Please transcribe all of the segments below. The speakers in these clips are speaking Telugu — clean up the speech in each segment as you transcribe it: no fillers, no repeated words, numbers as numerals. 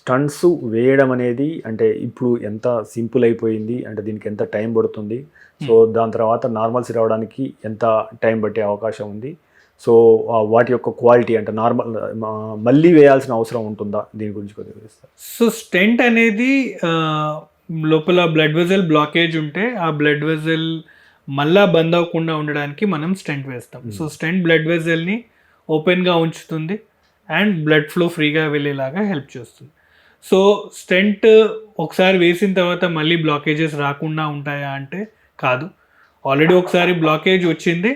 స్టంట్స్ వేయడం అనేది అంటే ఇప్పుడు ఎంత సింపుల్ అయిపోయింది, అంటే దీనికి ఎంత టైం పడుతుంది, సో దాని తర్వాత నార్మల్సీ రావడానికి ఎంత టైం పట్టే అవకాశం ఉంది, సో వాటి యొక్క క్వాలిటీ అంటే నార్మల్ మళ్ళీ వేయాల్సిన అవసరం ఉంటుందా, దీని గురించి కొద్దిగా తెలుస్తారు. సో స్టెంట్ అనేది లోపల బ్లడ్ వెజల్ బ్లాకేజ్ ఉంటే ఆ బ్లడ్ వెజల్ మళ్ళా బంద్ అవ్వకుండా ఉండడానికి మనం స్టెంట్ వేస్తాం. సో స్టెంట్ బ్లడ్ వెజల్ని ఓపెన్గా ఉంచుతుంది అండ్ బ్లడ్ ఫ్లో ఫ్రీగా వెళ్ళేలాగా హెల్ప్ చేస్తుంది. సో స్టెంట్ ఒకసారి వేసిన తర్వాత మళ్ళీ బ్లాకేజెస్ రాకుండా ఉంటాయా అంటే కాదు. ఆల్రెడీ ఒకసారి బ్లాకేజ్ వచ్చింది,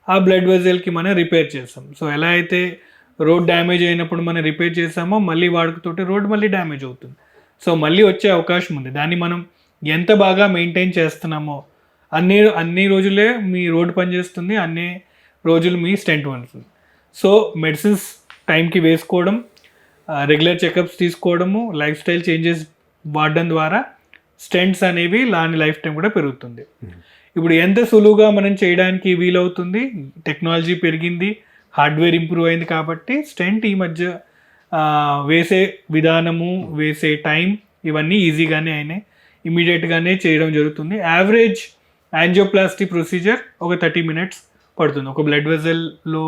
ఆ బ్లడ్ వెజల్కి మనం రిపేర్ చేస్తాం. సో ఎలా అయితే రోడ్ డ్యామేజ్ అయినప్పుడు మనం రిపేర్ చేస్తామో మళ్ళీ వాడుకుతోటి రోడ్ మళ్ళీ డ్యామేజ్ అవుతుంది. సో మళ్ళీ వచ్చే అవకాశం ఉంది. దాన్ని మనం ఎంత బాగా మెయింటైన్ చేస్తున్నామో అన్ని రోజులే మీ రోడ్ పనిచేస్తుంది, అన్ని రోజులు మీ స్టెంట్ పడుతుంది. సో మెడిసిన్స్ టైంకి వేసుకోవడం, రెగ్యులర్ చెకప్స్ తీసుకోవడము, లైఫ్ స్టైల్ చేంజెస్ వాడడం ద్వారా స్టెంట్స్ అనేవి లాని లైఫ్ టైం కూడా పెరుగుతుంది. ఇప్పుడు ఎంత సులువుగా మనం చేయడానికి వీలవుతుంది, టెక్నాలజీ పెరిగింది, హార్డ్వేర్ ఇంప్రూవ్ అయింది కాబట్టి స్టెంట్ ఈ మధ్య వేసే విధానము, వేసే టైం ఇవన్నీ ఈజీగానే అయినాయి, ఇమీడియట్గానే చేయడం జరుగుతుంది. యావరేజ్ యాంజియోప్లాస్టీ ప్రొసీజర్ ఒక 30 minutes పడుతుంది. ఒక బ్లడ్ వెజల్లో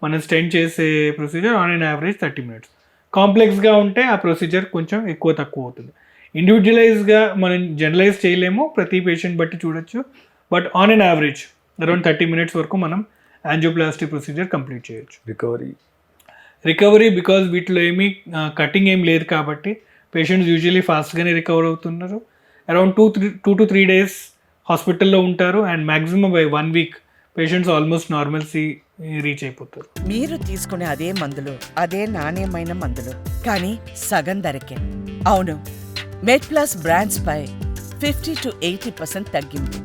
మనం స్టెంట్ చేసే procedure on and average 30 minutes. కాంప్లెక్స్గా ఉంటే ఆ ప్రొసీజర్ కొంచెం ఎక్కువ తక్కువ అవుతుంది. ఇండివిజువలైజ్గా మనం జనరలైజ్ చేయలేము, ప్రతి పేషెంట్ బట్టి చూడొచ్చు, but on and average around 30 minutes వరకు మనం యాంజియోప్లాస్టీ ప్రొసీజర్ కంప్లీట్ చేయొచ్చు. రికవరీ బికాజ్ వీటిలో ఏమీ కటింగ్ ఏం లేదు కాబట్టి పేషెంట్స్ యూజువల్లీ ఫాస్ట్గానే రికవర్ అవుతున్నారు. అరౌండ్ 2 to 3 days హాస్పిటల్లో ఉంటారు and maximum by 1 week patients almost normalcy reach అయిపోతారు. మీరు తీసుకునే అదే మందులు, అదే నాణ్యమైన మందులు, కానీ సగం ధరకే. అవును, మెడ్ ప్లస్ బ్రాండ్స్ పై 50 to 80% తగ్గింపు.